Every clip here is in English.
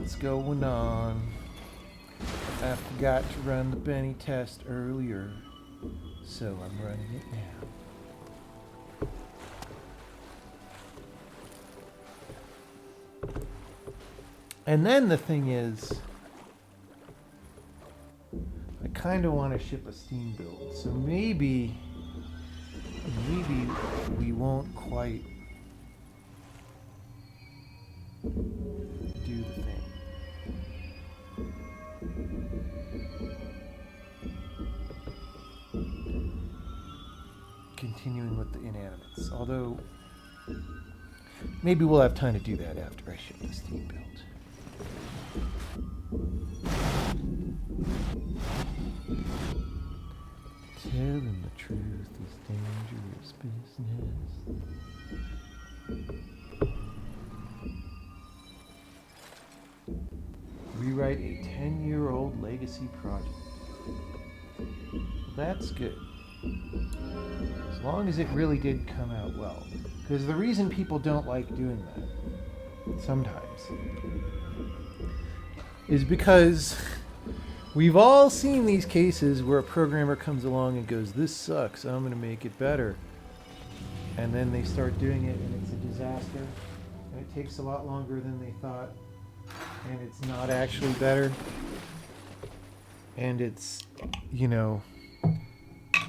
what's going on. I forgot to run the Benny test earlier, so I'm running it now. And then the thing is, I kind of want to ship a Steam build, so maybe we won't quite do the thing. Continuing with the inanimates, although maybe we'll have time to do that after I ship the Steam build. Telling the truth is dangerous business. Rewrite a 10-year-old legacy project. That's good. As long as it really did come out well. Because the reason people don't like doing that, sometimes, is because we've all seen these cases where a programmer comes along and goes, this sucks, I'm going to make it better. And then they start doing it and it's a disaster. And it takes a lot longer than they thought. And it's not actually better. And it's, you know,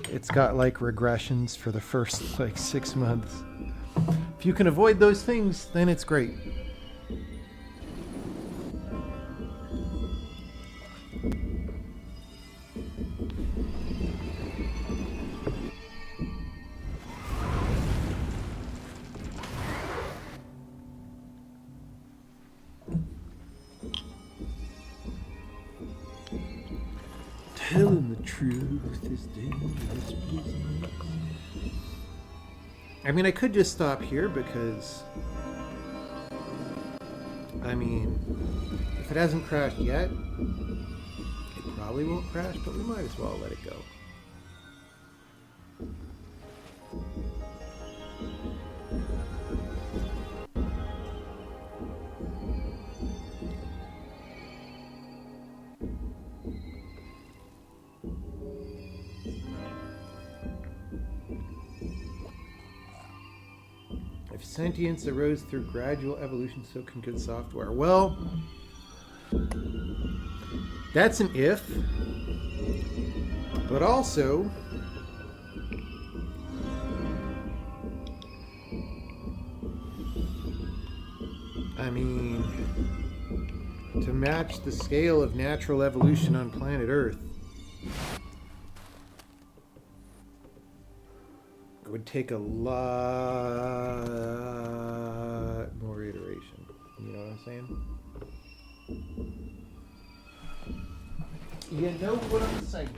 it's got like regressions for the first like 6 months. If you can avoid those things, then it's great. Telling the truth is dangerous business. I mean, I could just stop here because, I mean, if it hasn't crashed yet, it probably won't crash, but we might as well let it go. If sentience arose through gradual evolution, so can good software. Well, that's an if, but also, I mean, to match the scale of natural evolution on planet Earth, it would take a lot more iteration. You know what I'm saying? You know what I'm saying.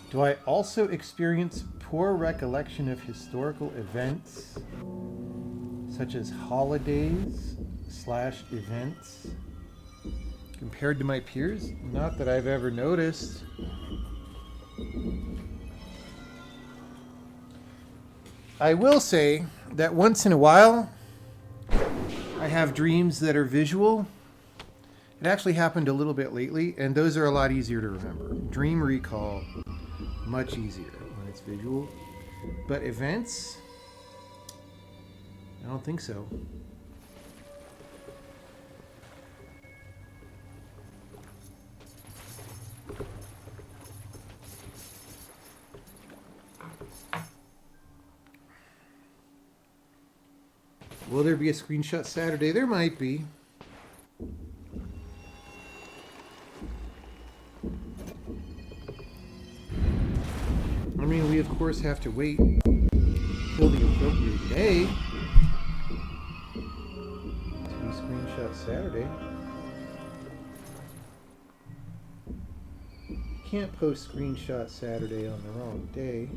Do I also experience poor recollection of historical events, such as holidays/events, compared to my peers? Not that I've ever noticed. I will say that once in a while, I have dreams that are visual. It actually happened a little bit lately, and those are a lot easier to remember. Dream recall, much easier when it's visual. But events, I don't think so. Will there be a screenshot Saturday? There might be. I mean, we of course have to wait till the appropriate day to be screenshot Saturday. Can't post screenshot Saturday on the wrong day.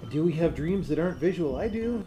Do we have dreams that aren't visual? I do.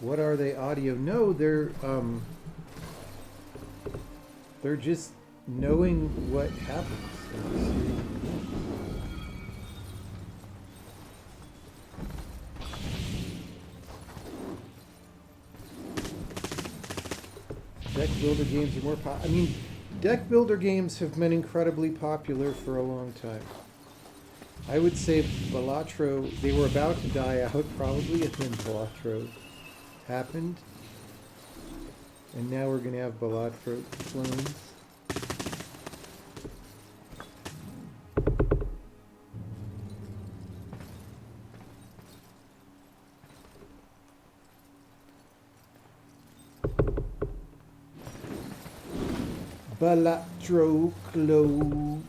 What are they audio? No, they're just knowing what happens. Deck builder games are more I mean, deck builder games have been incredibly popular for a long time. I would say Balatro, they were about to die out probably, and then Balatro happened. And now we're going to have Balatro clones. Balatro clone.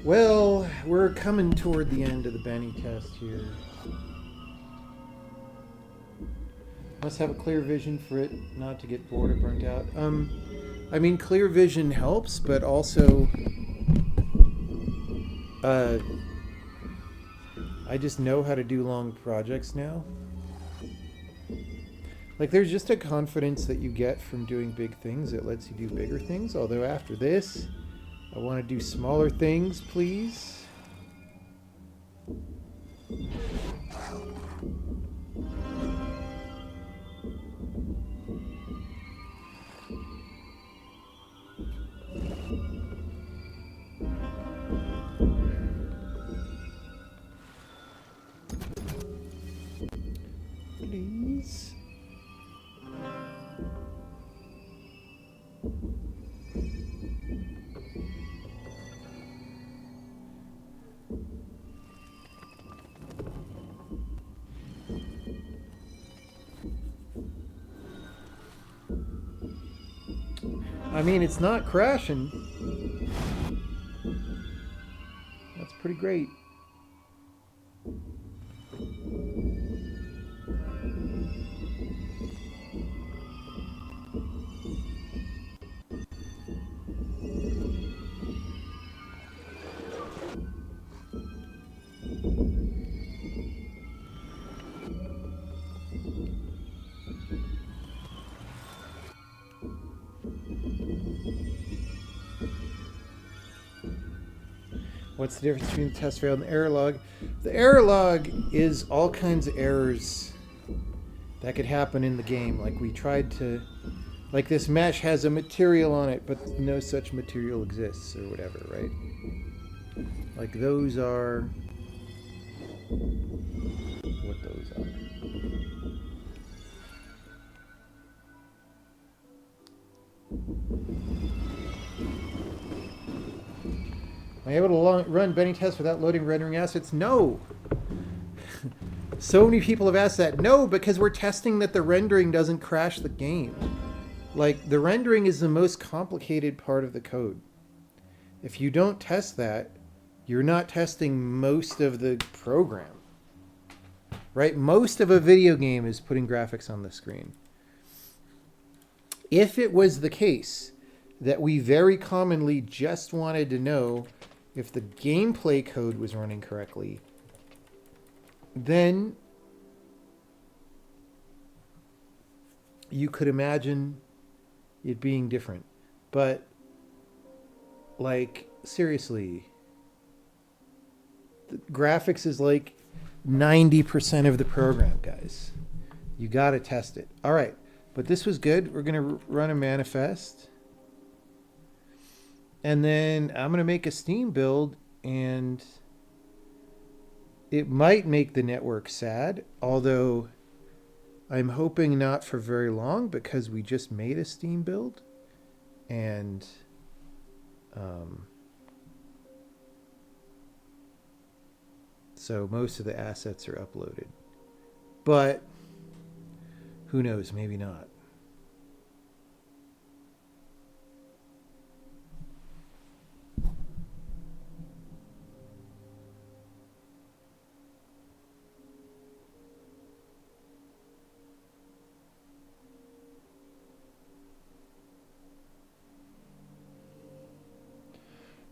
Well, we're coming toward the end of the Benny test here. Must have a clear vision for it not to get bored or burnt out. I mean, clear vision helps, but also, I just know how to do long projects now. Like, there's just a confidence that you get from doing big things that lets you do bigger things. Although after this, I want to do smaller things, please. Please. I mean, it's not crashing. That's pretty great. What's the difference between the test failed and the error log? The error log is all kinds of errors that could happen in the game. Like we tried to, like this mesh has a material on it, but no such material exists or whatever, right? Like those are what those are. Am I able to run Benny tests without loading rendering assets? No. So many people have asked that. No, because we're testing that the rendering doesn't crash the game. Like, the rendering is the most complicated part of the code. If you don't test that, you're not testing most of the program. Right? Most of a video game is putting graphics on the screen. If it was the case that we very commonly just wanted to know if the gameplay code was running correctly, then you could imagine it being different. But, like, seriously, the graphics is like 90% of the program, guys. You got to test it. All right, but this was good. We're going to run a manifest. And then I'm going to make a Steam build, and it might make the network sad, although I'm hoping not for very long because we just made a Steam build. And so most of the assets are uploaded. But who knows, maybe not.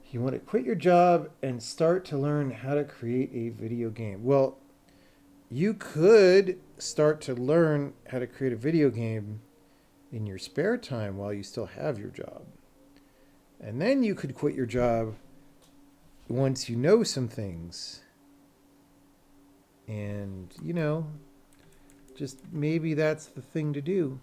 You want to quit your job and start to learn how to create a video game. Well, you could start to learn how to create a video game in your spare time while you still have your job. And then you could quit your job once you know some things. And, you know, just maybe that's the thing to do.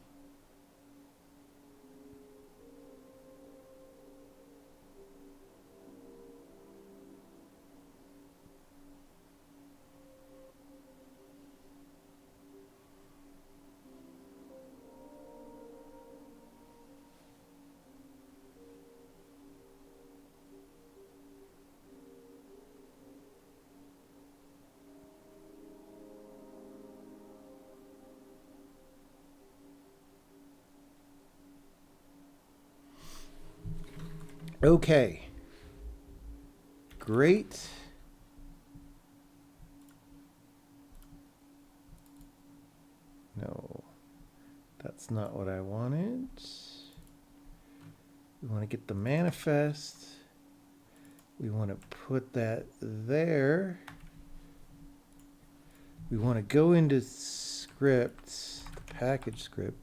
Okay. Great. No, that's not what I wanted. We want to get the manifest. We want to put that there. We want to go into scripts, the package script.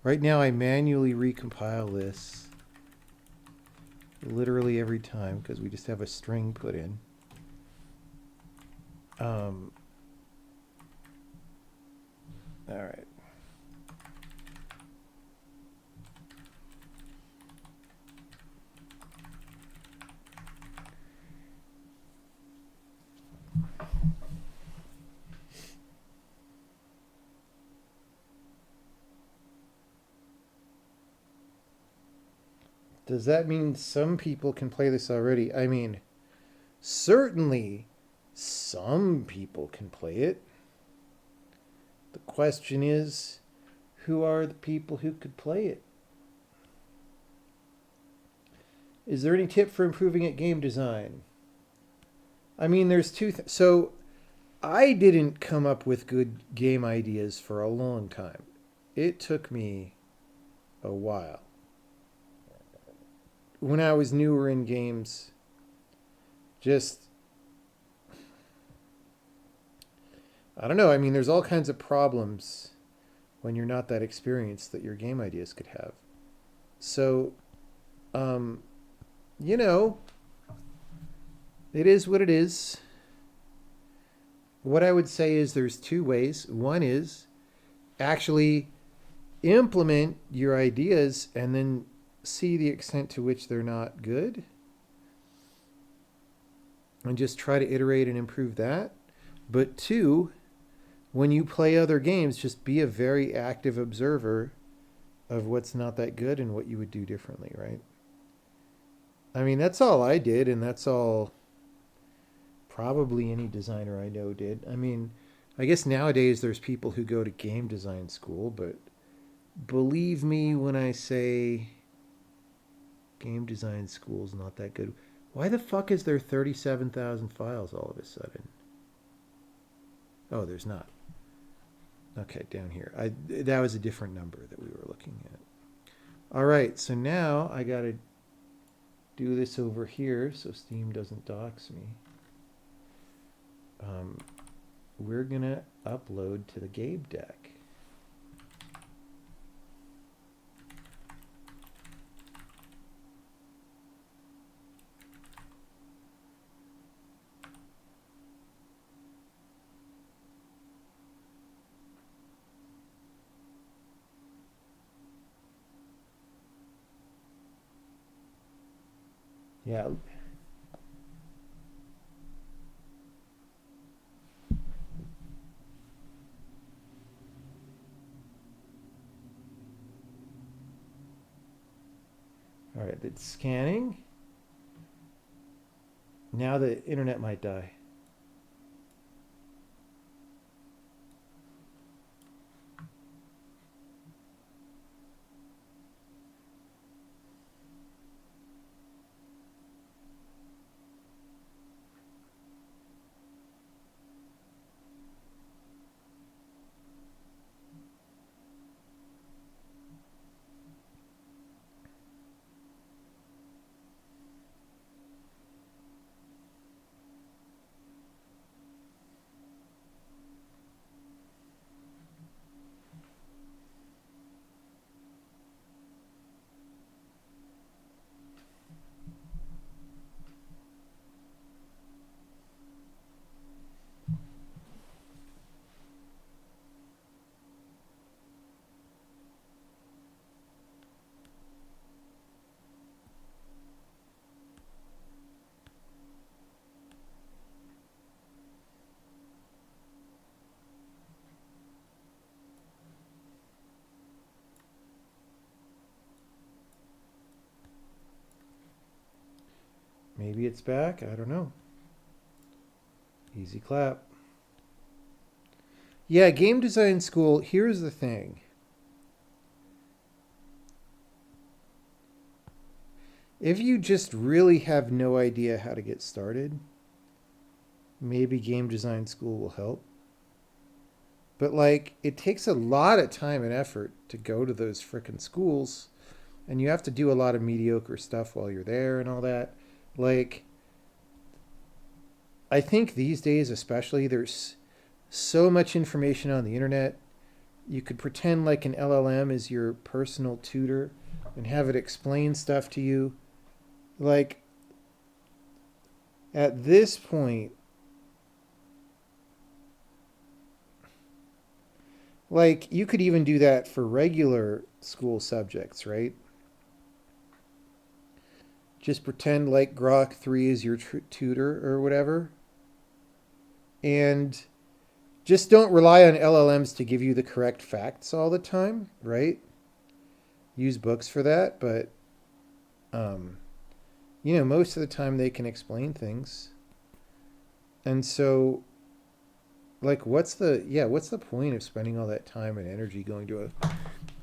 Right now I manually recompile this literally every time because we just have a string put in. All right. Does that mean some people can play this already? I mean, certainly some people can play it. The question is, who are the people who could play it? Is there any tip for improving at game design? I mean, there's two. So I didn't come up with good game ideas for a long time. It took me a while. When I was newer in games, I don't know. I mean, there's all kinds of problems when you're not that experienced that your game ideas could have. So, you know, it is what it is. What I would say is there's two ways. One is actually implement your ideas and then see the extent to which they're not good and just try to iterate and improve that. But two, when you play other games, just be a very active observer of what's not that good and what you would do differently, right? I mean, that's all I did, and that's all probably any designer I know did. I mean, I guess nowadays there's people who go to game design school, but believe me when I say game design school's not that good. Why the fuck is there 37,000 files all of a sudden? Oh, there's not. Okay, down here. That was a different number that we were looking at. All right, so now I got to do this over here so Steam doesn't dox me. We're going to upload to the Gabe deck. Yeah. All right, it's scanning. Now the internet might die. Maybe it's back. I don't know. Easy clap. Yeah, game design school. Here's the thing. If you just really have no idea how to get started, maybe game design school will help. But like, it takes a lot of time and effort to go to those frickin' schools, and you have to do a lot of mediocre stuff while you're there and all that. Like, I think these days, especially, there's so much information on the internet. You could pretend like an LLM is your personal tutor and have it explain stuff to you. Like, at this point, like, you could even do that for regular school subjects, right? Just pretend like Grok 3 is your tutor or whatever. And just don't rely on LLMs to give you the correct facts all the time, right? Use books for that, but most of the time they can explain things. And so, like, what's the point of spending all that time and energy going to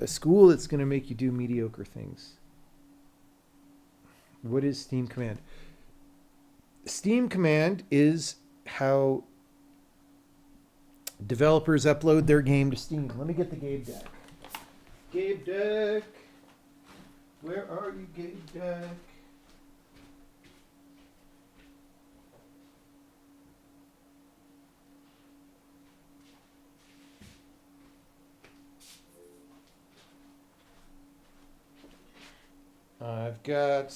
a school that's going to make you do mediocre things? What is Steam Command? Steam Command is how developers upload their game to Steam. Let me get the Gabe deck. Gabe deck. Where are you, Gabe deck? I've got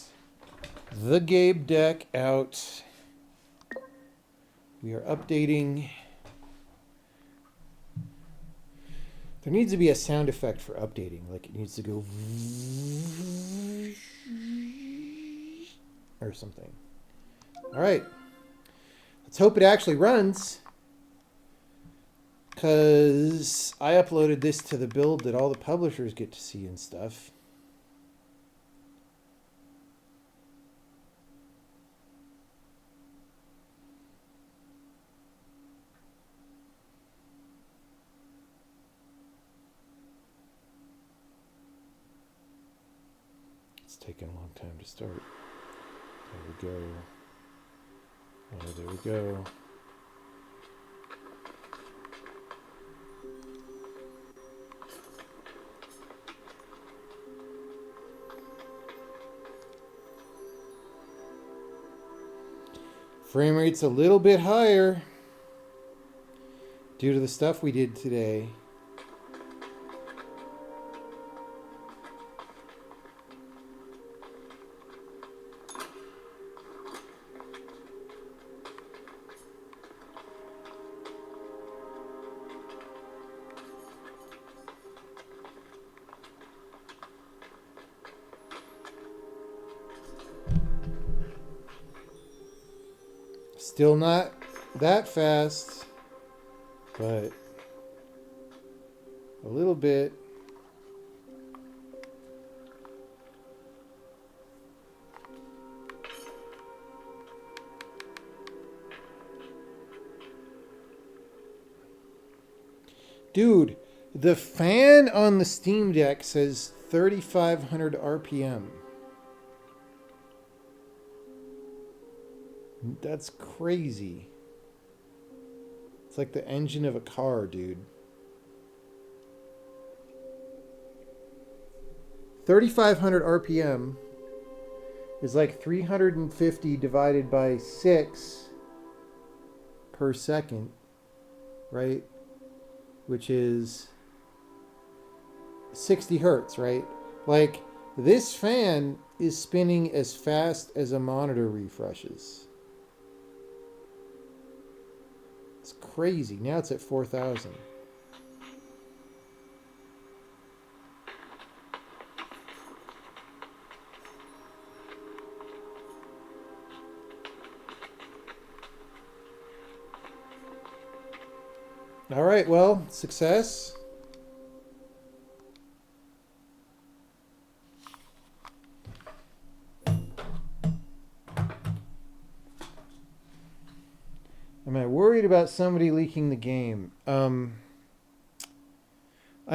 the Gabe deck out. We are updating. There needs to be a sound effect for updating. Like, it needs to go or something. All right. Let's hope it actually runs, because I uploaded this to the build that all the publishers get to see and stuff. It's taking a long time to start. There we go. Oh, there we go. Frame rate's a little bit higher due to the stuff we did today. Still not that fast, but a little bit. Dude, the fan on the Steam Deck says 3,500 RPM. That's crazy. It's like the engine of a car, dude. 3,500 RPM is like 350 divided by 6 per second, right? Which is 60 hertz, right? Like, this fan is spinning as fast as a monitor refreshes. It's crazy. Now it's at 4,000. All right, well, success. Am I worried about somebody leaking the game? I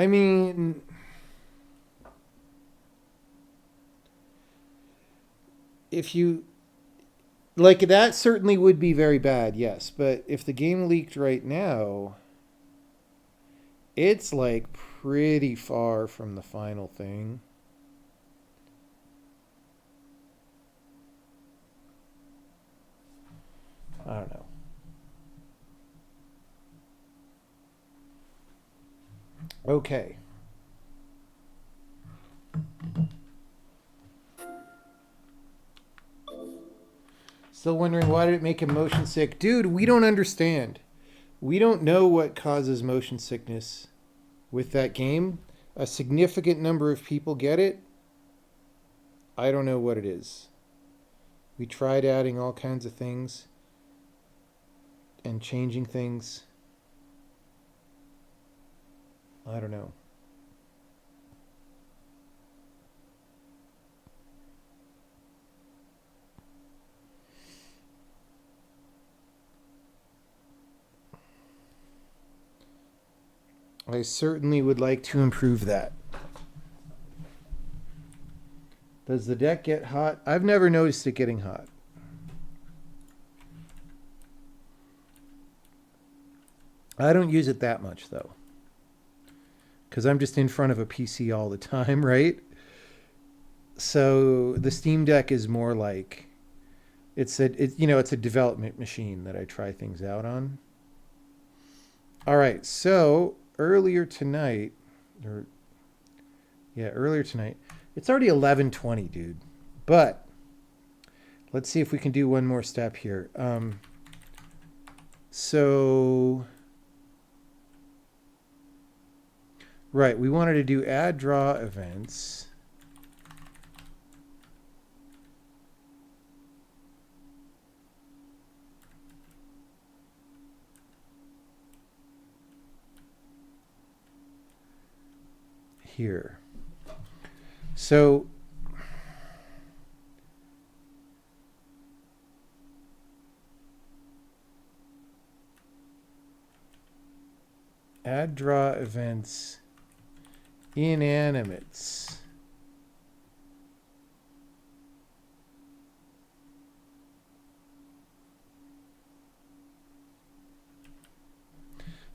mean, if you, like, that certainly would be very bad, yes. But if the game leaked right now, It's like pretty far from the final thing. I don't know. Okay. Still wondering why did it make him motion sick? Dude, we don't understand. We don't know what causes motion sickness with that game. A significant number of people get it. I don't know what it is. We tried adding all kinds of things and changing things. I don't know. I certainly would like to improve that. Does the deck get hot? I've never noticed it getting hot. I don't use it that much though. Because I'm just in front of a PC all the time, right? So the Steam Deck is more like it's a development machine that I try things out on. All right, so earlier tonight, it's already 11:20, dude. But let's see if we can do one more step here. Right, we wanted to do add draw events. Here. So add draw events inanimates.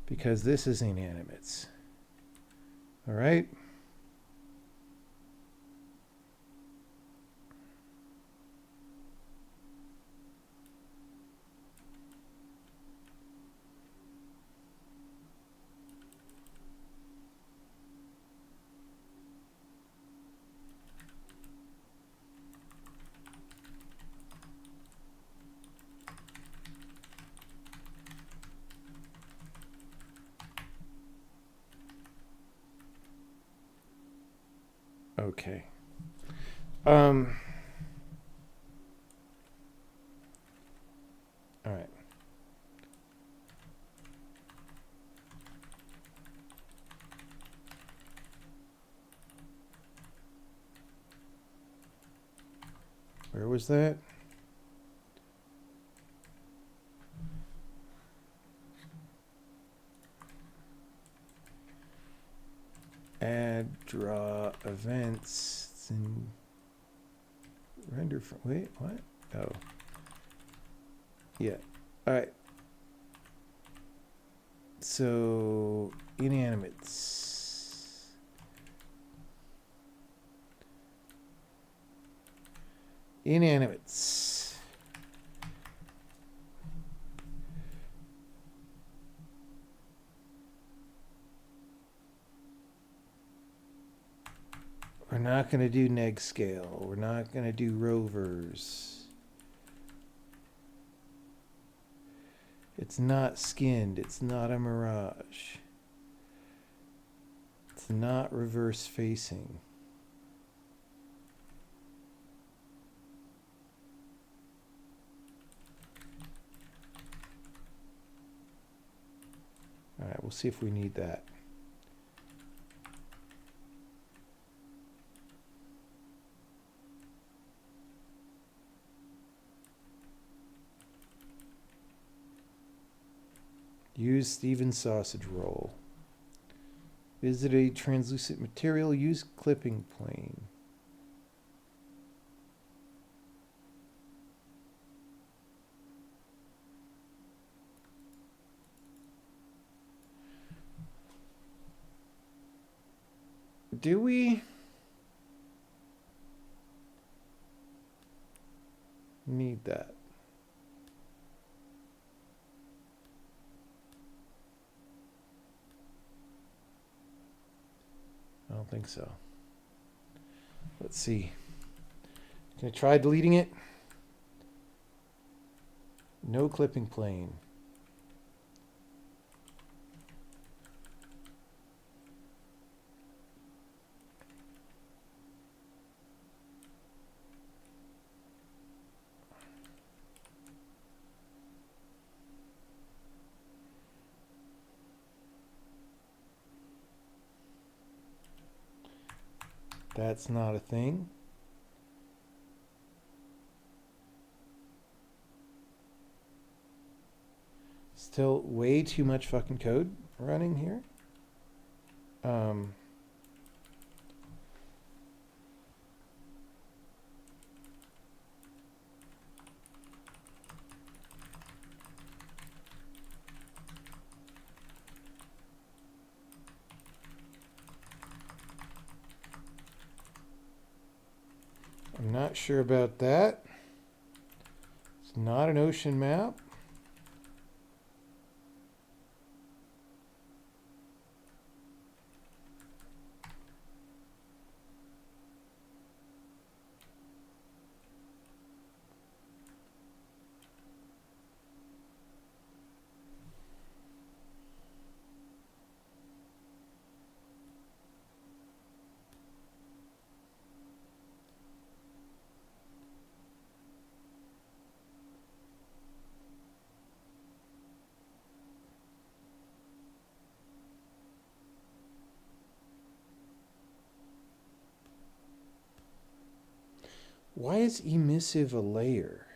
Because this is inanimates. All right. Okay. All right. Where was that? Add draw events. It's in render from, wait, what? Oh. Yeah. All right. So inanimates. Inanimates. We're not going to do neg scale. We're not going to do rovers. It's not skinned. It's not a mirage. It's not reverse facing. All right, we'll see if we need that. Use Steven sausage roll. Visit a translucent material. Use clipping plane. Do we need that? I don't think so. Let's see. Can I try deleting it? No clipping plane. That's not a thing. Still way too much fucking code running here. I'm not sure about that. It's not an ocean map. Why is emissive a layer?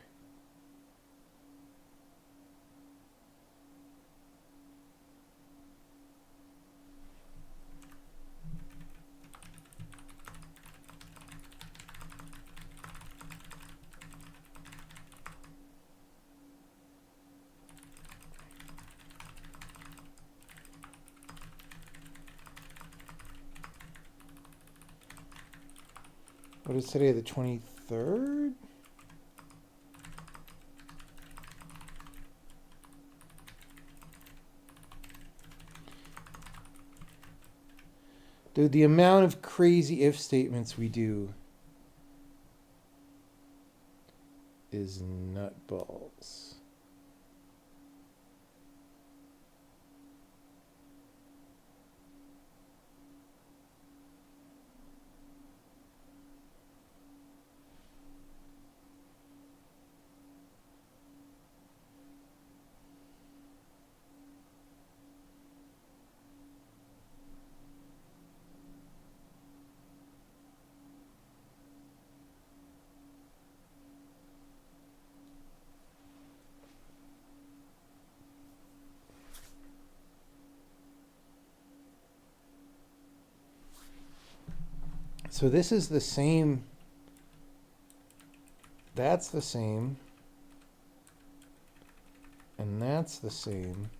What is today, the 23rd? Dude, the amount of crazy if statements we do is nutballs. So this is the same. That's the same. And that's the same.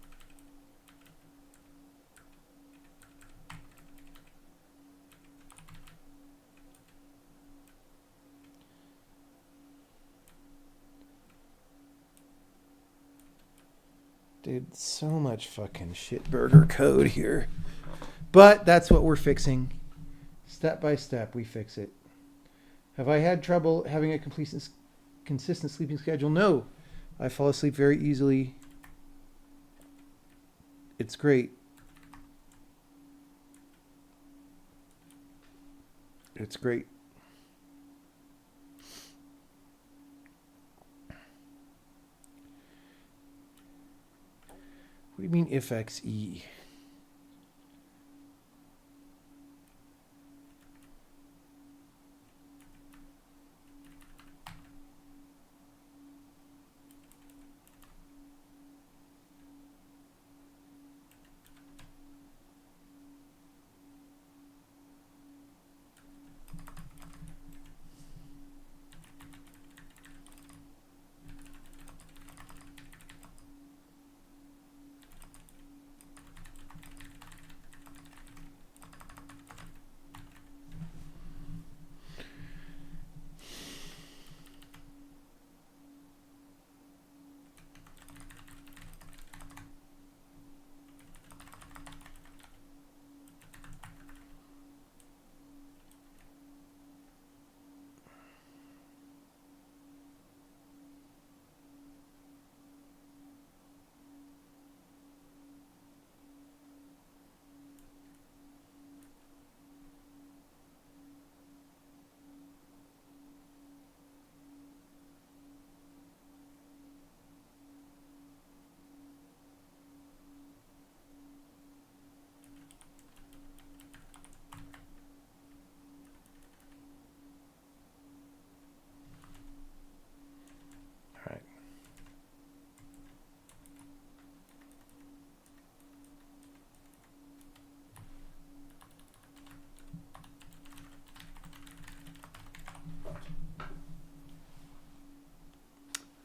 Dude, so much fucking shitburger code here. But that's what we're fixing. Step by step, we fix it. Have I had trouble having a consistent sleeping schedule? No. I fall asleep very easily. It's great. It's great. What do you mean if XE?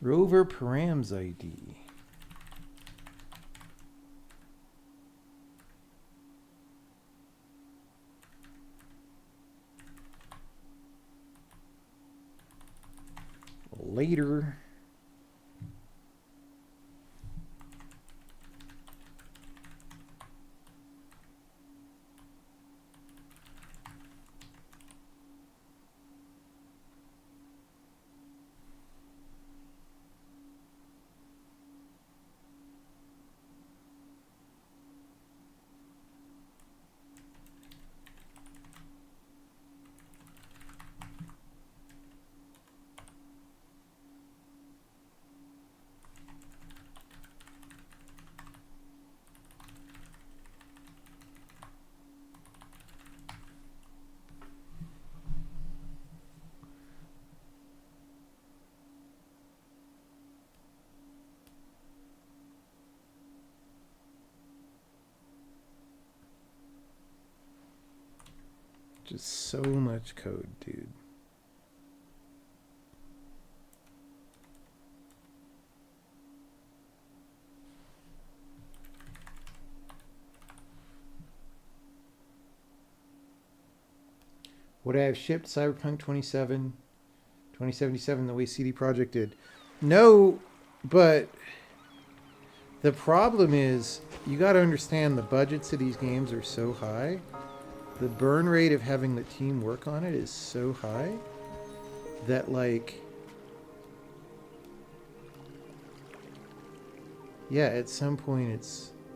Rover params ID. Later. Just so much code, dude. Would I have shipped Cyberpunk 2077 the way CD Projekt did? No, but the problem is you got to understand the budgets of these games are so high. The burn rate of having the team work on it is so high that, like, yeah, at some point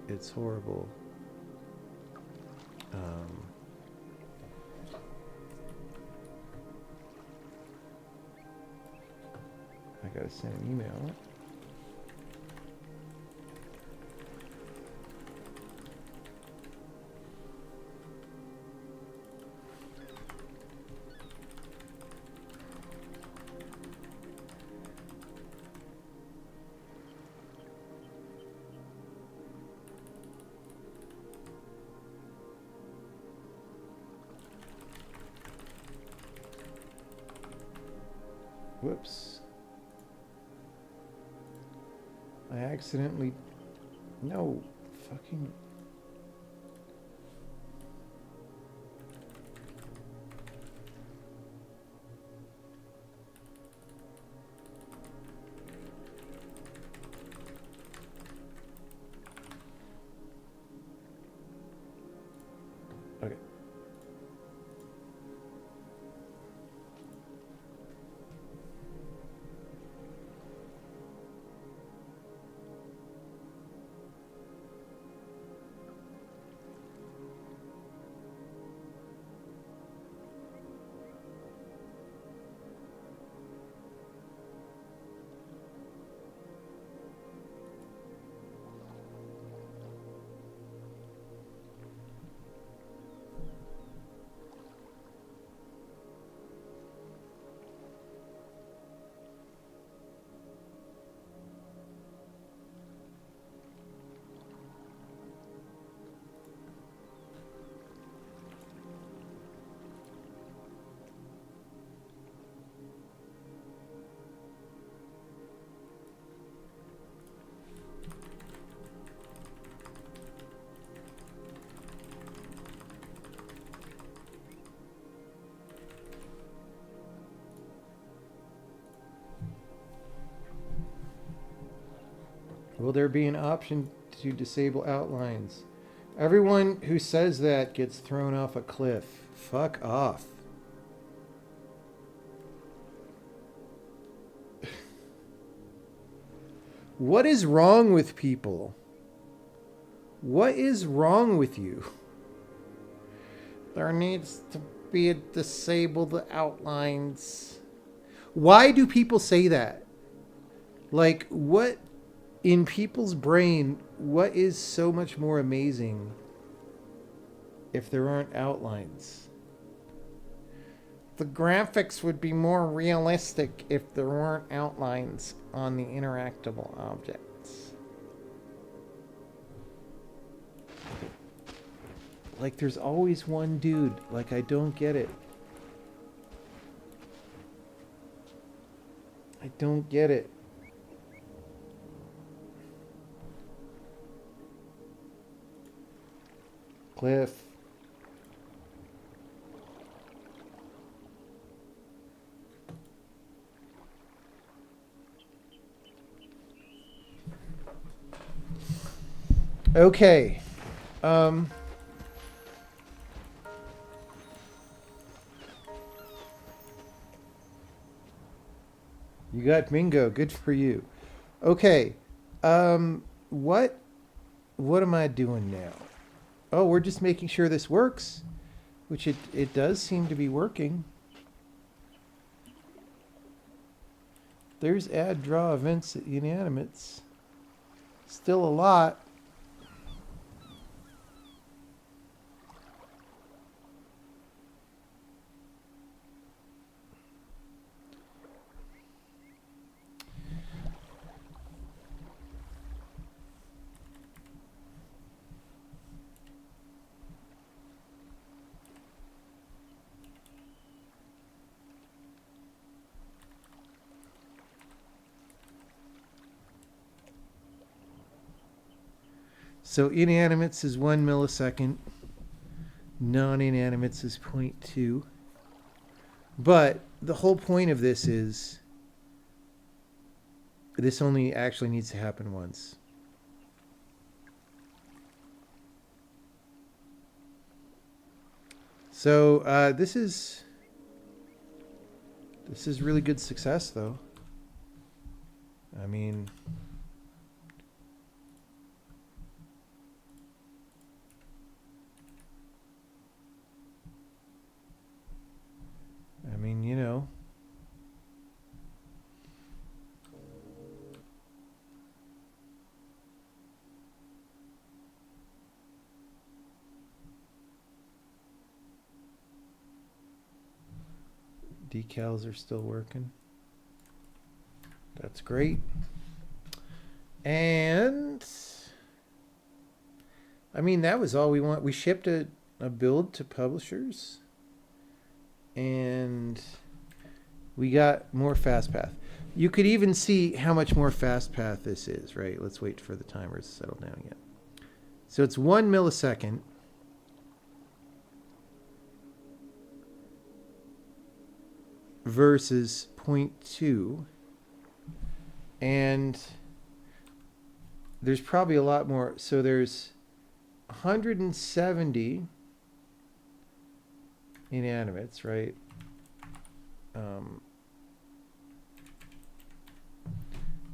it's horrible. I gotta send an email. Whoops. I accidentally... No. Fucking... Okay. Will there be an option to disable outlines? Everyone who says that gets thrown off a cliff. Fuck off. What is wrong with people? What is wrong with you? There needs to be a disable the outlines. Why do people say that? Like, what in people's brain, what is so much more amazing if there aren't outlines? The graphics would be more realistic if there weren't outlines on the interactable objects. Like, there's always one dude. Like, I don't get it. I don't get it. cliff. Okay. You got bingo. Good for you. Okay. What am I doing now? Oh, we're just making sure this works, which it does seem to be working. There's add draw events inanimates. Still a lot. So inanimates is 1 millisecond. Non-inanimates is 0.2. But the whole point of this is this only actually needs to happen once. So this is really good success, though. I mean, you know. Decals are still working. That's great. And I mean, that was all we want. We shipped a build to publishers, and we got more FastPath. You could even see how much more FastPath this is, right? Let's wait for the timer to settle down again. So it's 1 millisecond. Versus 0.2. And there's probably a lot more. So there's 170 inanimates, right?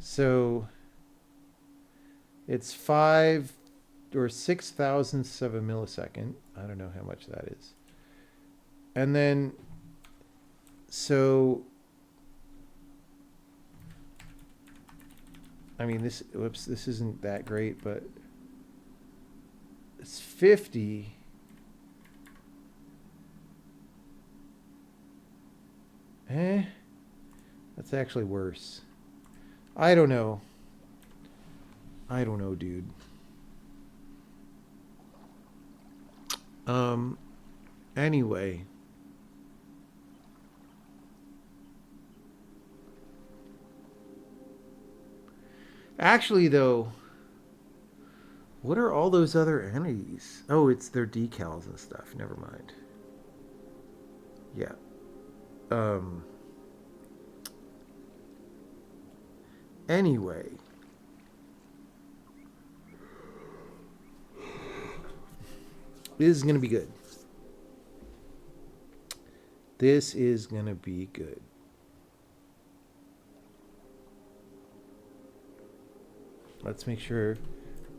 So it's 5 or 6 thousandths of a millisecond. I don't know how much that is. And then, so, I mean, this isn't that great, but it's 50. That's actually worse. I don't know. Dude. Anyway. Actually, though, what are all those other entities? Oh, it's their decals and stuff. Never mind. Yeah. Anyway. This is going to be good. This is going to be good. Let's make sure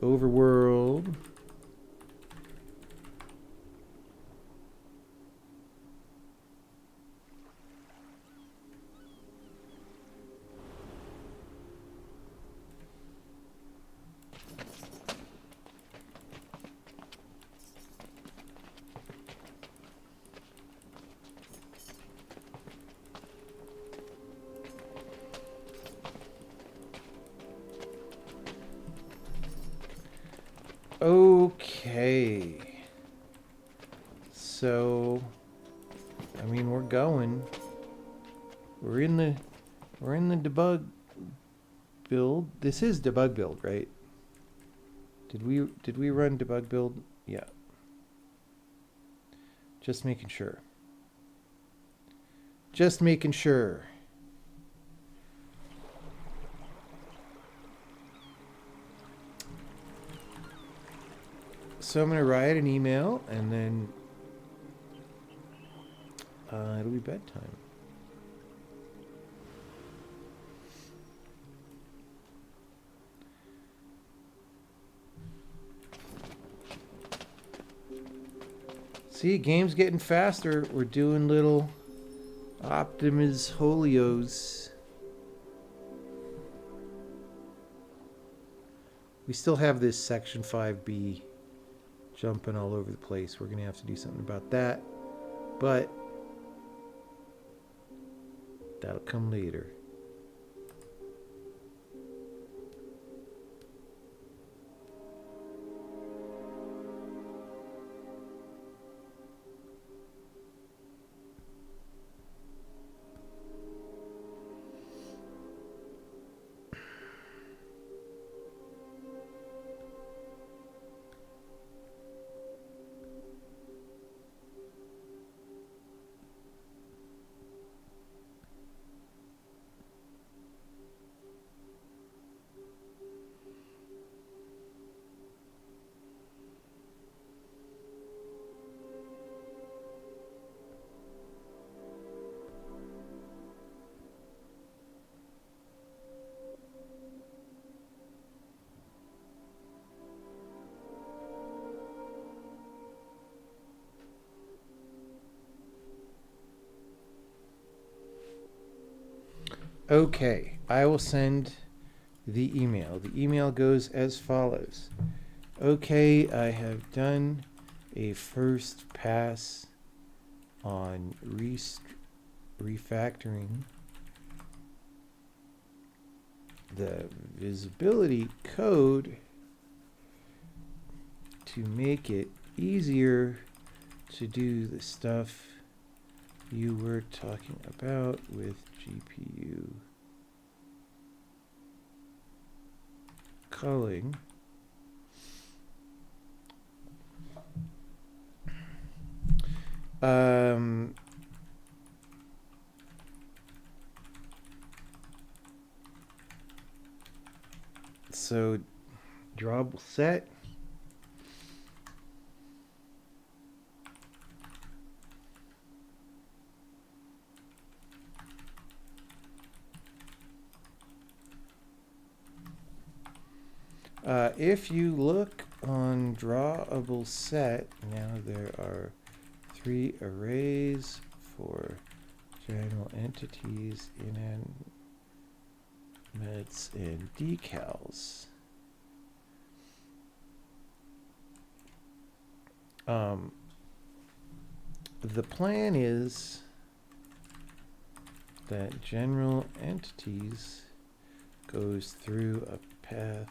overworld. Okay. So, I mean, we're going. We're in the debug build. This is debug build, right? Did we run debug build? Yeah. Just making sure. Just making sure. So I'm going to write an email and then it'll be bedtime. See, game's getting faster. We're doing little Optimus Holios. We still have this Section 5B jumping all over the place. We're going to have to do something about that. But that'll come later. Okay, I will send the email. The email goes as follows. Okay, I have done a first pass on refactoring the visibility code to make it easier to do the stuff you were talking about with GPU culling. So drawable set. If you look on drawable set, now there are 3 arrays for general entities, inanimate and decals. The plan is that general entities goes through a path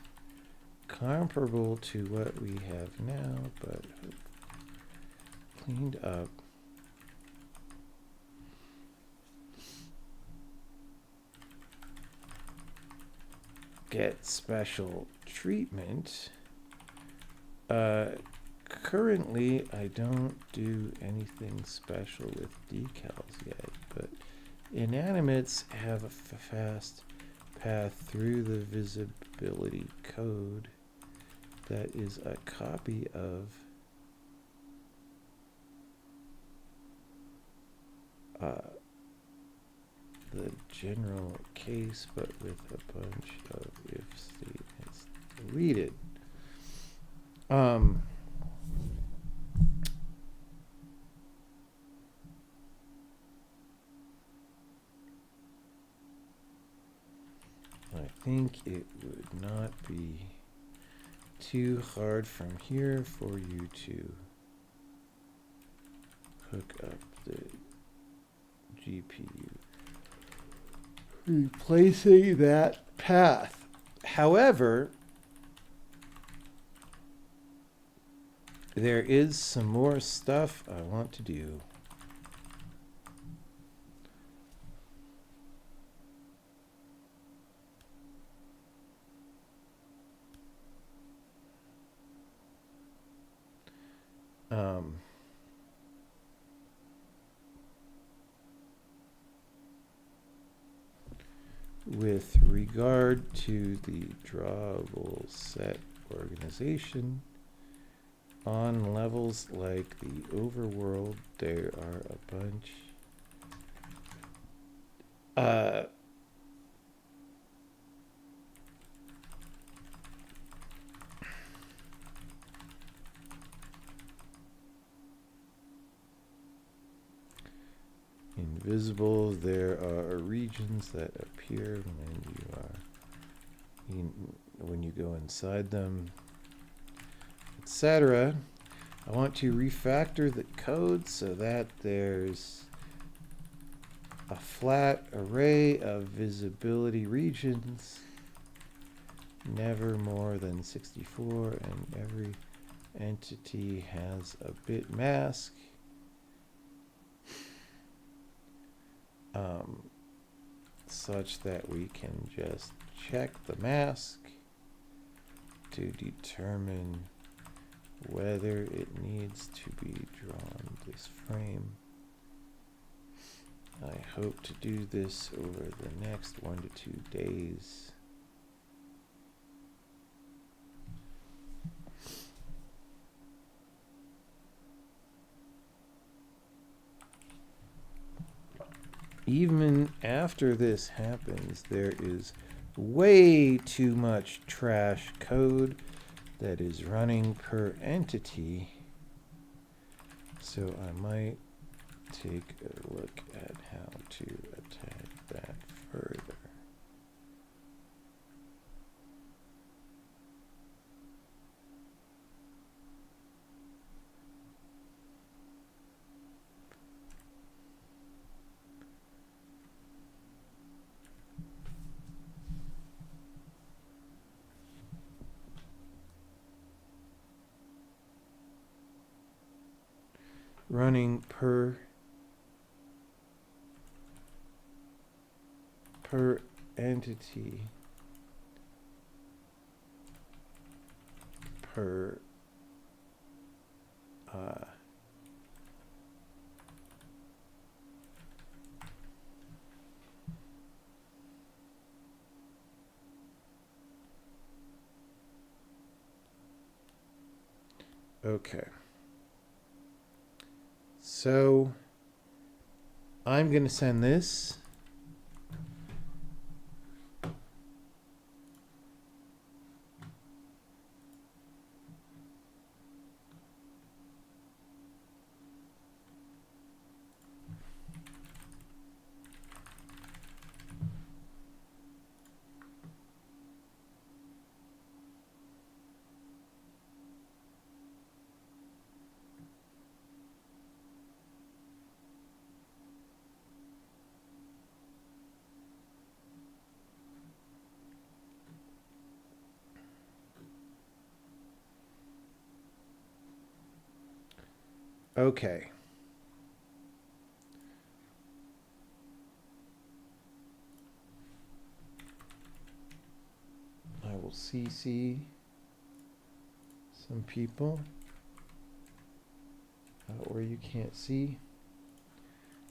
comparable to what we have now, but cleaned up. Get special treatment. Currently, I don't do anything special with decals yet, but inanimates have a fast path through the visibility code that is a copy of the general case, but with a bunch of if statements deleted. I think it would not be too hard from here for you to hook up the GPU, replacing that path. However, there is some more stuff I want to do. with regard to the drawable set organization, on levels like the overworld, there are a bunch. Invisible, there are regions that appear when you go inside them, etc. I want to refactor the code so that there's a flat array of visibility regions, never more than 64, and every entity has a bit mask. Such that we can just check the mask to determine whether it needs to be drawn this frame. I hope to do this over the next 1 to 2 days. Even after this happens, there is way too much trash code that is running per entity. So I might take a look at how to attack that further. Running per entity per okay. So I'm going to send this. Okay. I will CC some people where you can't see.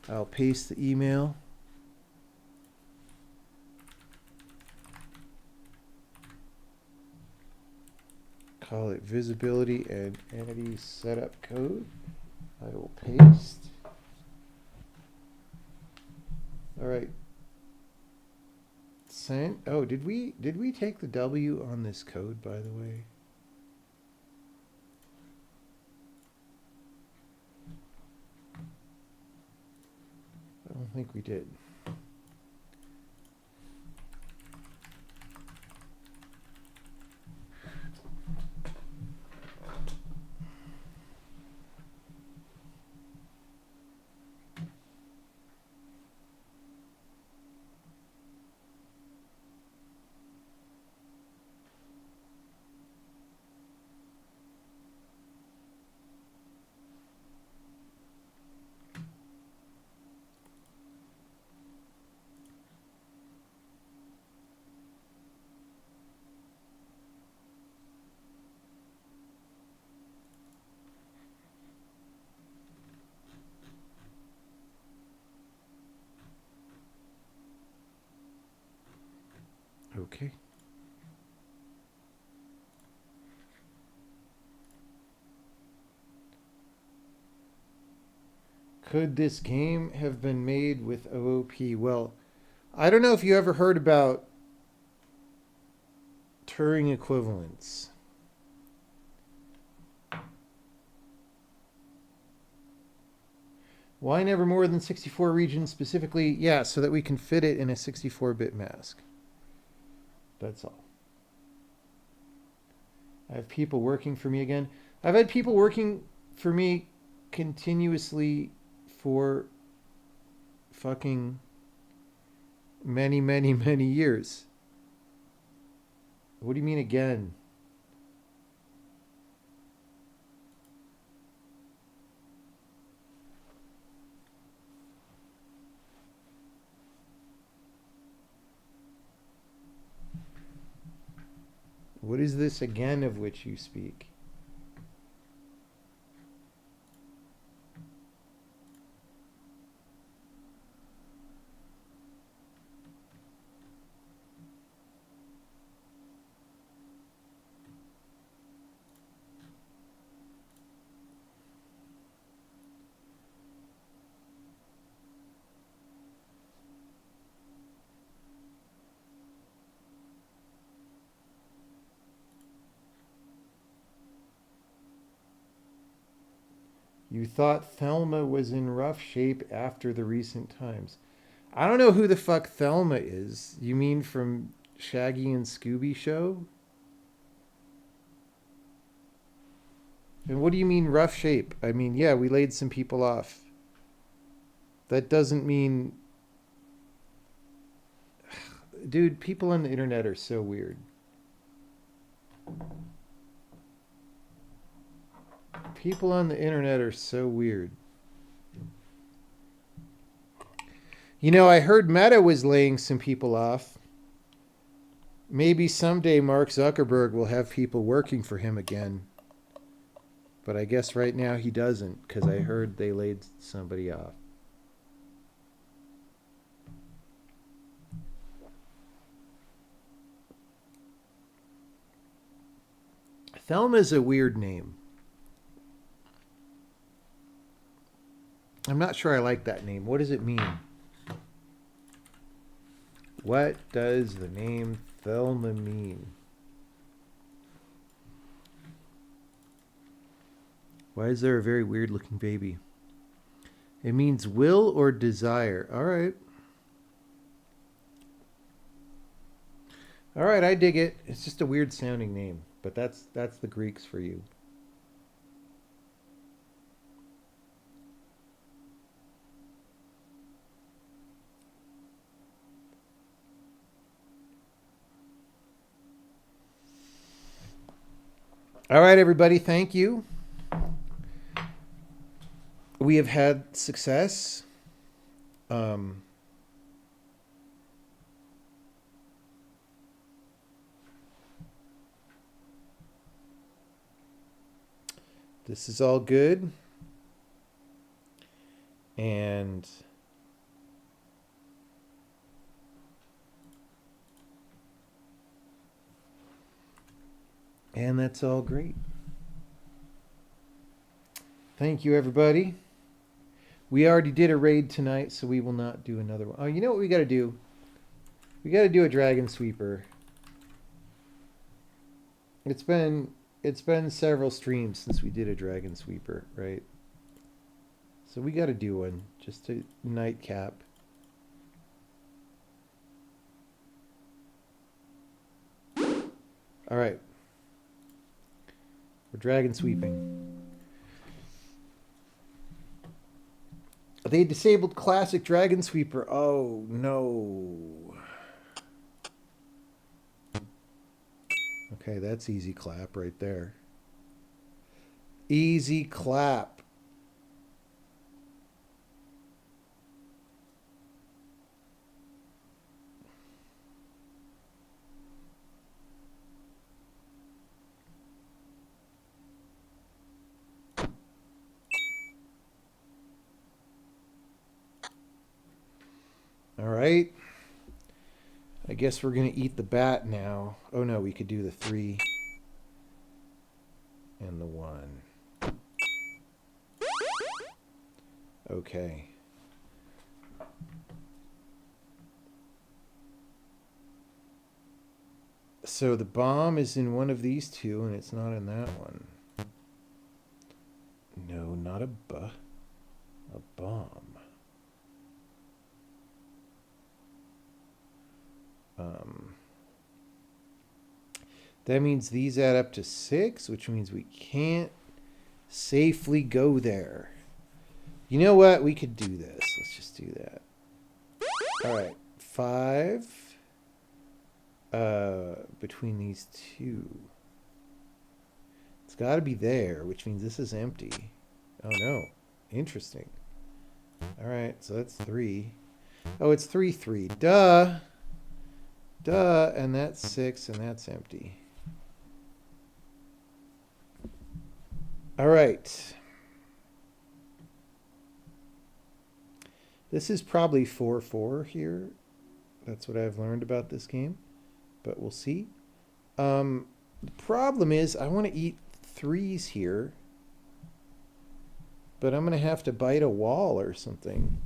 I'll paste the email. Call it visibility and entity setup code. I will paste. All right. Sent. Oh, did we take the W on this code, by the way? I don't think we did. Okay. Could this game have been made with OOP? Well, I don't know if you ever heard about Turing equivalence. Why never more than 64 regions specifically? Yeah, so that we can fit it in a 64-bit mask. That's all. I have people working for me again. I've had people working for me continuously for fucking many, many, many years. What do you mean again? What is this again of which you speak? You thought Thelma was in rough shape after the recent times. I don't know who the fuck Thelma is. You mean from Shaggy and Scooby Show? And what do you mean rough shape? I mean, yeah, we laid some people off. That doesn't mean... Dude, people on the internet are so weird. People on the internet are so weird. You know, I heard Meta was laying some people off. Maybe someday Mark Zuckerberg will have people working for him again. But I guess right now he doesn't, because I heard they laid somebody off. Thelma's a weird name. I'm not sure I like that name. What does it mean? What does the name Thelma mean? Why is there a very weird looking baby? It means will or desire. All right. All right, I dig it. It's just a weird sounding name, but that's the Greeks for you. All right, everybody, thank you. We have had success. This is all good. And that's all great. Thank you, everybody. We already did a raid tonight, so we will not do another one. Oh, you know what we got to do? We got to do a Dragon Sweeper. It's been several streams since we did a Dragon Sweeper, right? So we got to do one just to nightcap. All right. We're Dragon Sweeping. They disabled classic Dragon Sweeper. Oh, no. Okay, that's easy clap right there. Easy clap. All right. I guess we're going to eat the bat now. Oh no, we could do the 3 and the 1. Okay. So the bomb is in one of these two, and it's not in that one. No, not a bomb. That means these add up to 6, which means we can't safely go there. You know what? We could do this. Let's just do that. All right. 5 between these two. It's got to be there, which means this is empty. Oh, no. Interesting. All right. So that's 3. Oh, it's 3, 3. Duh. Duh. And that's 6, and that's empty. All right. This is probably 4, 4 here. That's what I've learned about this game. But we'll see. The problem is I want to eat 3s here. But I'm going to have to bite a wall or something.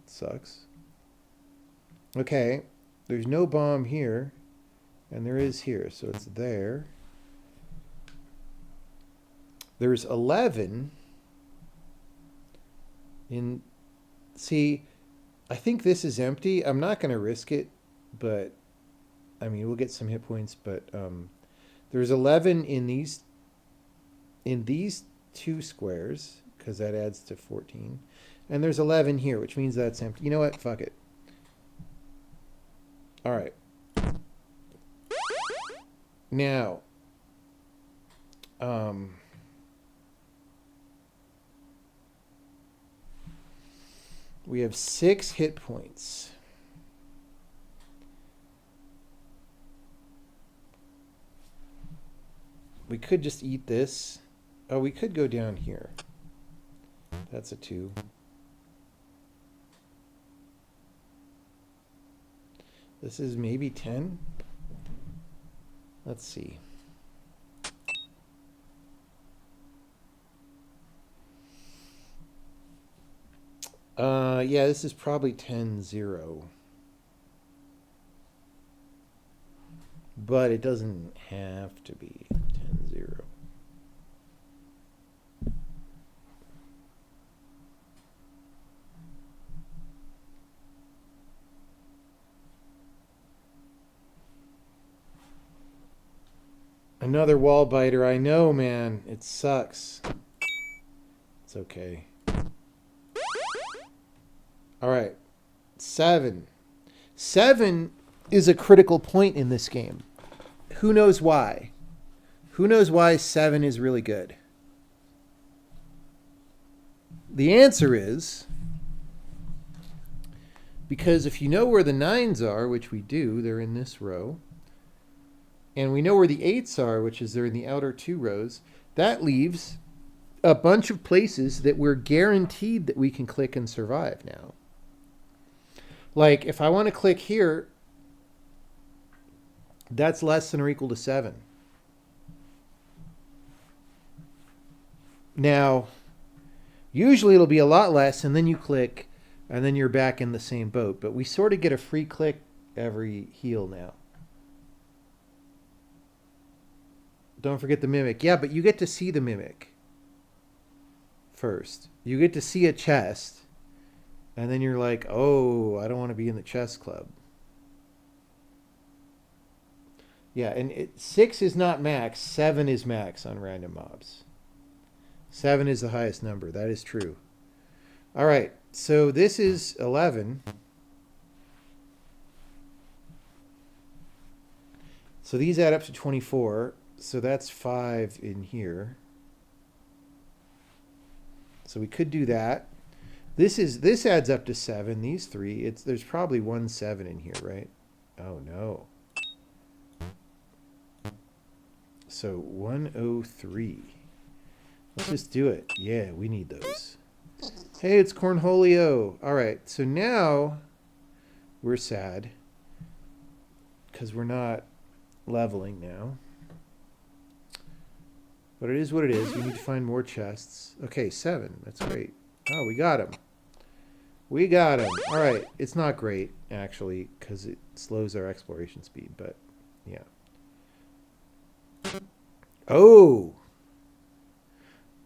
Sucks. Okay. There's no bomb here. And there is here. So it's there. There's 11 in... See, I think this is empty. I'm not going to risk it, but... I mean, we'll get some hit points, but... there's 11 in these 2 squares, because that adds to 14. And there's 11 here, which means that's empty. You know what? Fuck it. All right. Now... we have 6 hit points. We could just eat this. Oh, we could go down here. That's a 2. This is maybe 10. Let's see. Yeah, this is probably 10-0. But it doesn't have to be 10-0. Another wall biter. I know, man. It sucks. It's okay. All right. 7. 7 is a critical point in this game. Who knows why? Who knows why 7 is really good? The answer is because if you know where the 9s are, which we do, they're in this row, and we know where the 8s are, which is they're in the outer 2 rows, that leaves a bunch of places that we're guaranteed that we can click and survive now. Like, if I want to click here, that's less than or equal to 7. Now, usually it'll be a lot less, and then you click, and then you're back in the same boat. But we sort of get a free click every heal now. Don't forget the mimic. Yeah, but you get to see the mimic first. You get to see a chest. And then you're like, oh, I don't want to be in the chess club. Yeah, and 6 is not max. 7 is max on random mobs. 7 is the highest number. That is true. All right, so this is 11. So these add up to 24. So that's 5 in here. So we could do that. This adds up to 7. These 3. There's probably 1 7 in here, right? Oh no. So 103. Let's just do it. Yeah, we need those. Hey, it's Cornholio. All right, so now we're sad because we're not leveling now. But it is what it is. We need to find more chests. Okay, 7. That's great. Oh, we got him. We got him. All right. It's not great, actually, because it slows our exploration speed, but yeah. Oh!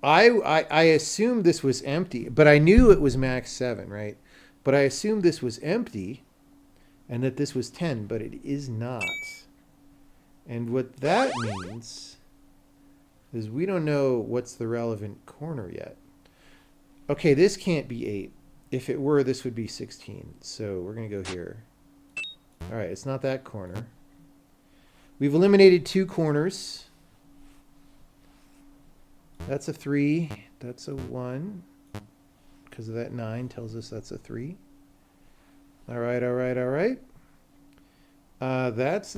I assumed this was empty, but I knew it was max 7, right? But I assumed this was empty and that this was 10, but it is not. And what that means is we don't know what's the relevant corner yet. Okay, this can't be 8. If it were, this would be 16. So we're going to go here. All right, it's not that corner. We've eliminated 2 corners. That's a 3. That's a 1. Because of that 9 tells us that's a 3. All right, all right, all right. That's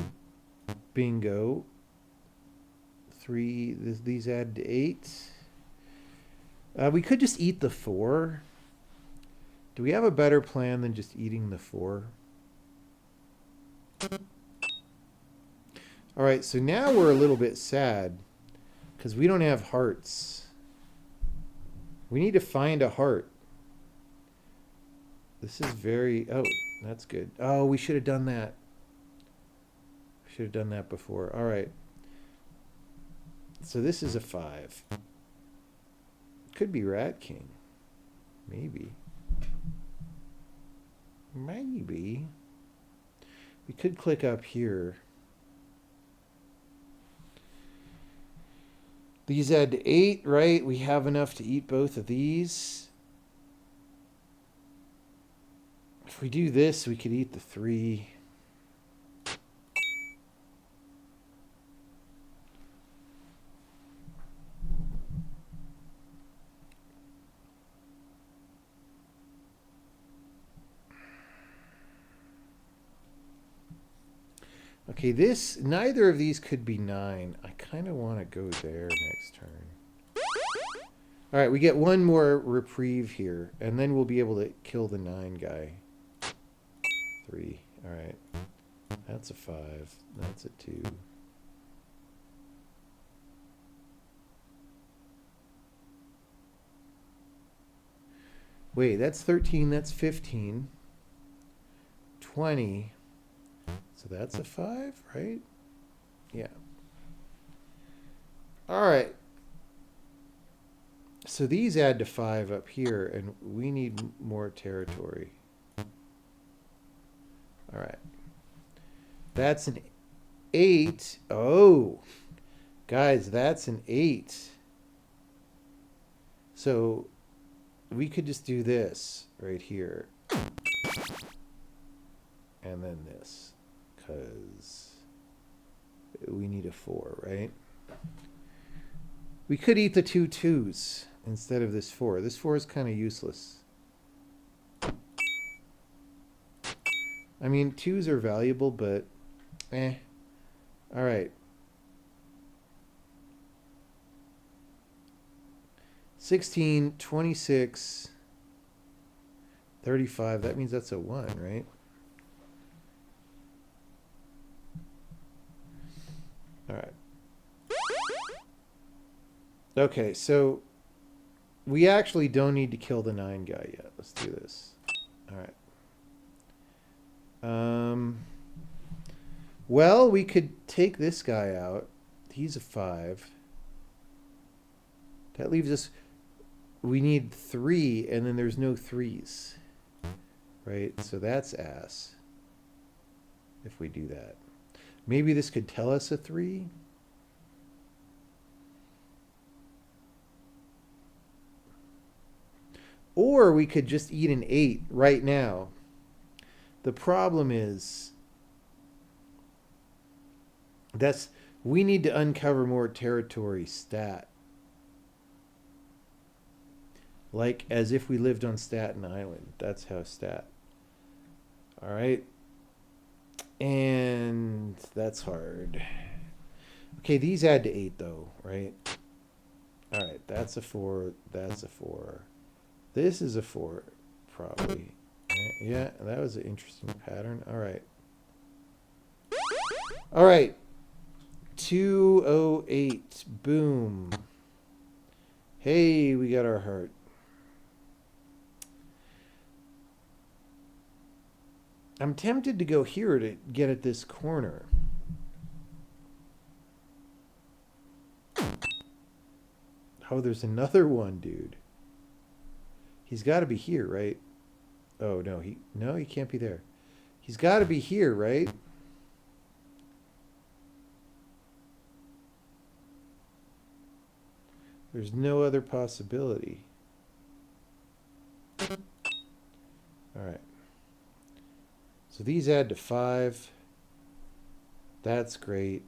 bingo. 3. These add to 8. We could just eat the 4. Do we have a better plan than just eating the 4? All right, so now we're a little bit sad because we don't have hearts. We need to find a heart. This is very... Oh, that's good. Oh, we should have done that. Should have done that before. All right. So this is a 5. Could be Rat King. Maybe. Maybe. We could click up here. These add to 8, right? We have enough to eat both of these. If we do this, we could eat the 3. Okay, neither of these could be 9. I kind of want to go there next turn. All right, we get one more reprieve here, and then we'll be able to kill the 9 guy. 3. All right. That's a 5. That's a 2. Wait, that's 13. That's 15. 20. So that's a 5, right? Yeah. All right. So these add to 5 up here, and we need more territory. All right. That's an 8. Oh, guys, that's an 8. So we could just do this right here. And then this. Because we need a 4, right? We could eat the 2 2s instead of this 4. This 4 is kind of useless. I mean, 2s are valuable, but eh. All right. 16, 26, 35. That means that's a 1, right? All right. Okay, so we actually don't need to kill the 9 guy yet. Let's do this. All right. Well, we could take this guy out. He's a 5. That leaves us... We need 3, and then there's no 3s. Right? So that's ass. If we do that. Maybe this could tell us a 3. Or we could just eat an 8 right now. The problem is we need to uncover more territory stat. Like as if we lived on Staten Island. That's how stat. All right. And that's hard. Okay, these add to 8 though, right? All right, that's a 4. That's a 4. This is a 4, probably. Yeah, that was an interesting pattern. All right. All right. 208. Boom. Hey, we got our heart. I'm tempted to go here to get at this corner. Oh, there's another one, dude. He's got to be here, right? Oh, no, he can't be there. He's got to be here, right? There's no other possibility. All right. So these add to 5. That's great.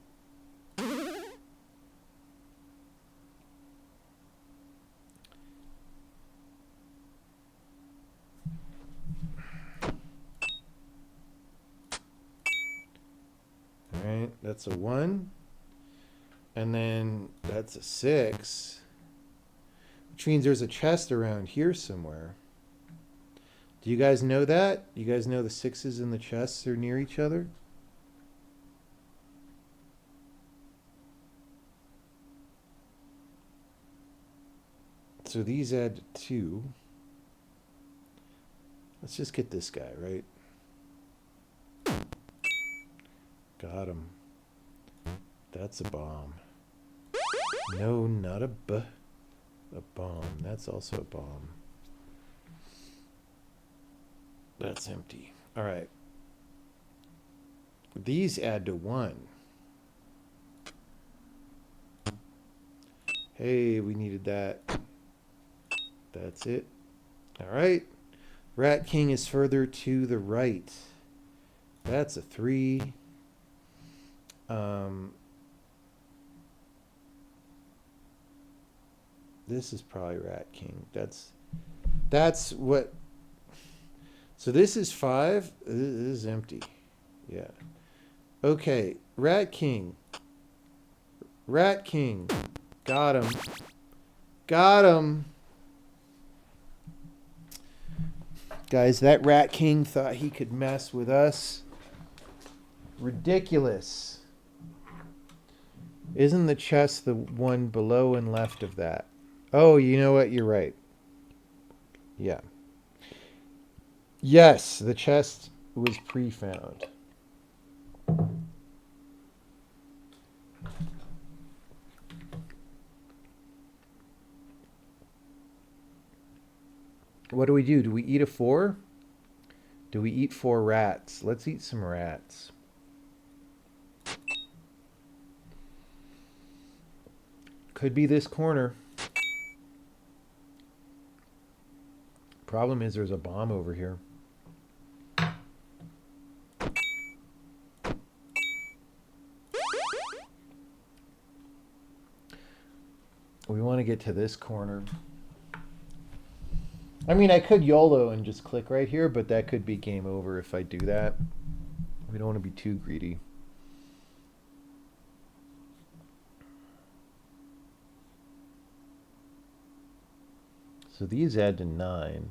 All right, that's a 1. And then that's a 6. Which means there's a chest around here somewhere. Do you guys know that? You guys know the 6s and the chests are near each other? So these add to 2. Let's just get this guy, right? Got him. That's a bomb. No, not a bomb. That's also a bomb. That's empty. All right. These add to 1. Hey, we needed that. That's it. All right. Rat King is further to the right. That's a 3. This is probably Rat King. That's what. So this is 5. This is empty. Yeah. Okay. Rat King. Rat King. Got him. Got him. Guys, that Rat King thought he could mess with us. Ridiculous. Isn't the chest the one below and left of that? Oh, you know what? You're right. Yeah. Yes, the chest was pre-found. What do we do? Do we eat a 4? Do we eat 4 rats? Let's eat some rats. Could be this corner. Problem is there's a bomb over here. We want to get to this corner. I mean, I could YOLO and just click right here, but that could be game over if I do that. We don't want to be too greedy. So these add to 9.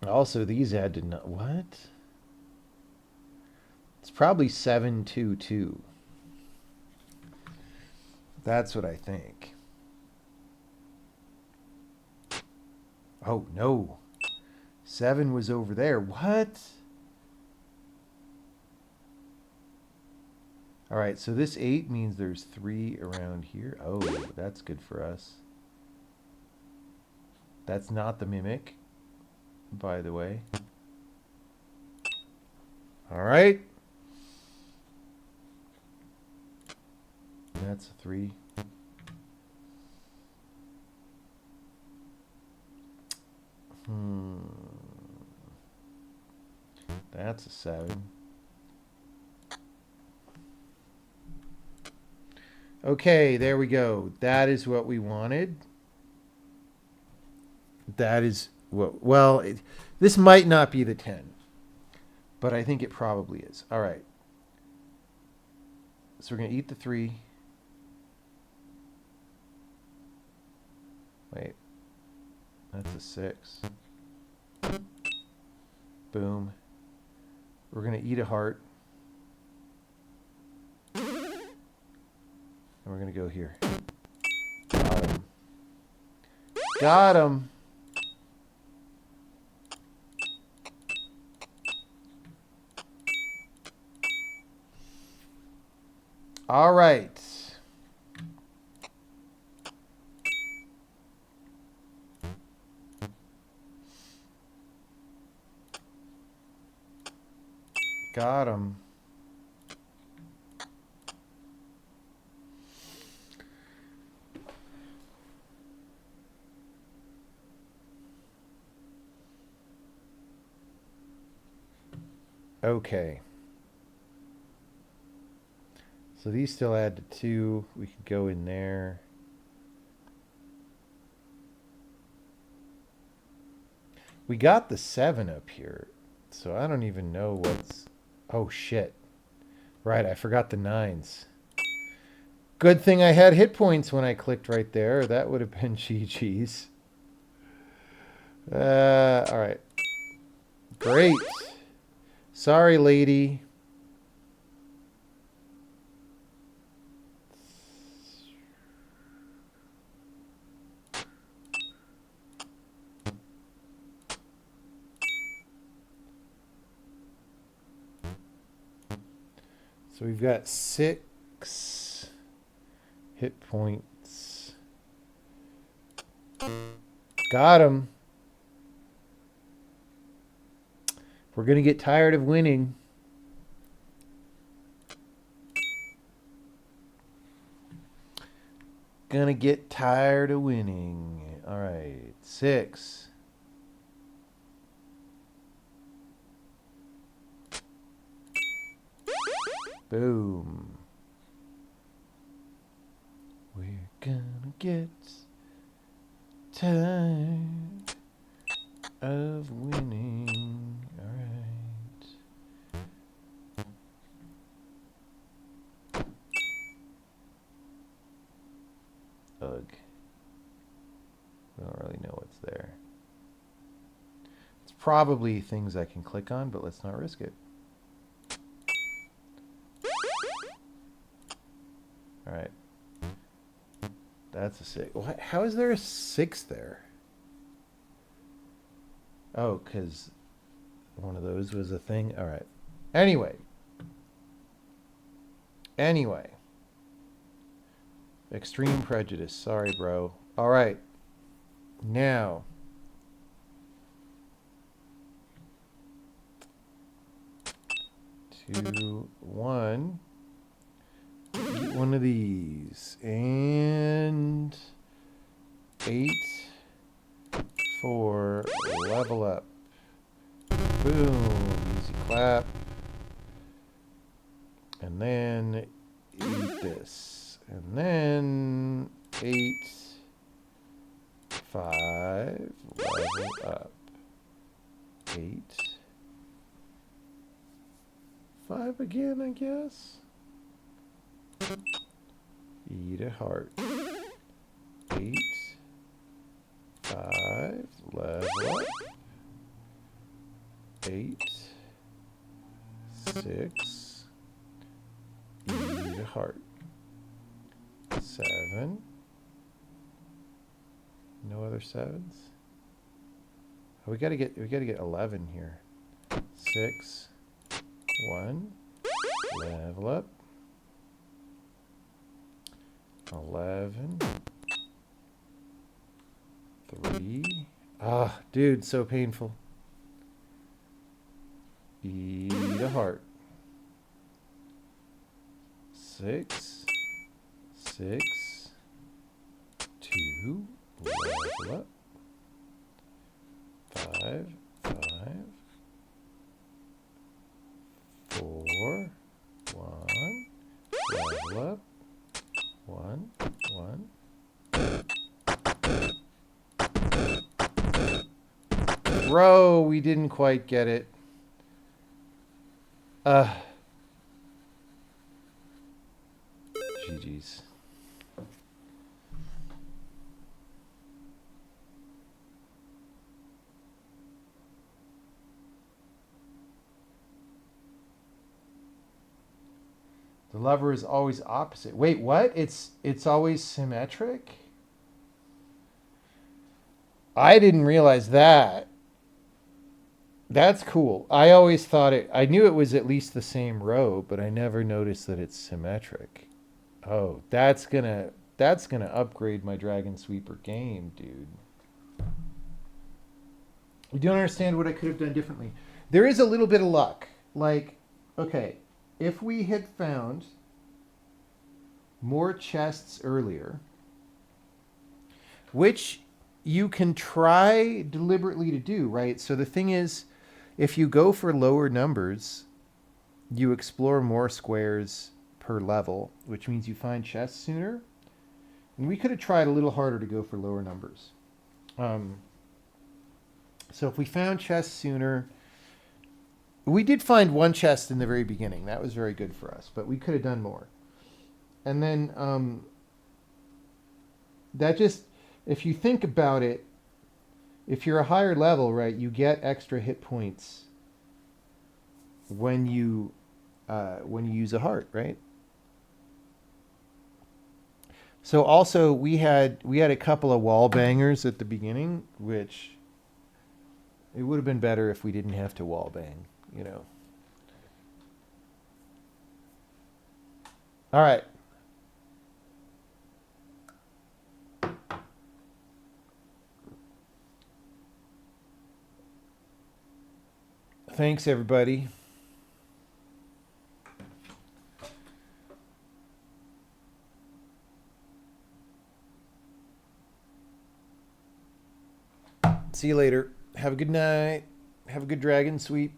Also, these add to what? It's probably 7, 2, 2. That's what I think. Oh, no. 7 was over there. What? All right, so this 8 means there's 3 around here. Oh, that's good for us. That's not the Mimic, by the way. All right. That's a 3. That's a 7. Okay, there we go. That is what we wanted. That is what, well, this might not be the 10, but I think it probably is. All right. So we're going to eat the 3. Wait. That's a 6. Boom. We're going to eat a heart. And we're going to go here. Got him. Got him. All right. Got him. Okay. So these still add to 2. We could go in there. We got the 7 up here. So I don't even know what's... Oh, shit. Right, I forgot the 9s. Good thing I had hit points when I clicked right there. That would have been GG's. All right. Great. Sorry, lady. So we've got 6 hit points. Got him. We're going to get tired of winning. Gonna get tired of winning. All right, 6. Boom. We're gonna get tired of winning. All right. Ugh. We don't really know what's there. It's probably things I can click on, but let's not risk it. All right. That's a 6. How is there a 6 there? Oh, because one of those was a thing. All right. Anyway. Extreme prejudice. Sorry, bro. All right. Now. Two, one. Eat one of these. And 8 for level up. Boom. Easy clap. And then eat this. And then 8, 5, level up. 8, 5 again, I guess. Eat a heart. 8, 5, level up. 8, 6, eat a heart. 7. No other 7s. Oh, we gotta get 11 here. 6, 1, level up. 11, 3. Ah, dude, so painful. Eat a heart. 6, 6, 2, level up. 5, 5, 4, 1, level up. 1, 1. Bro, we didn't quite get it. GG's. The lever is always opposite. Wait, what? It's always symmetric? I didn't realize that. That's cool. I always thought I knew it was at least the same row, but I never noticed that it's symmetric. Oh, that's gonna upgrade my Dragon Sweeper game, dude. You don't understand what I could have done differently. There is a little bit of luck. Like, okay, if we had found more chests earlier, which you can try deliberately to do, right? So the thing is, if you go for lower numbers, you explore more squares per level, which means you find chests sooner. And we could have tried a little harder to go for lower numbers. So if we found chests sooner, we did find one chest in the very beginning. That was very good for us, but we could have done more. And then that just, if you think about it, if you're a higher level, right, you get extra hit points when you use a heart, right? So also we had a couple of wall bangers at the beginning, which it would have been better if we didn't have to wall bang, you know. All right. Thanks, everybody. See you later. Have a good night. Have a good dragon sweep.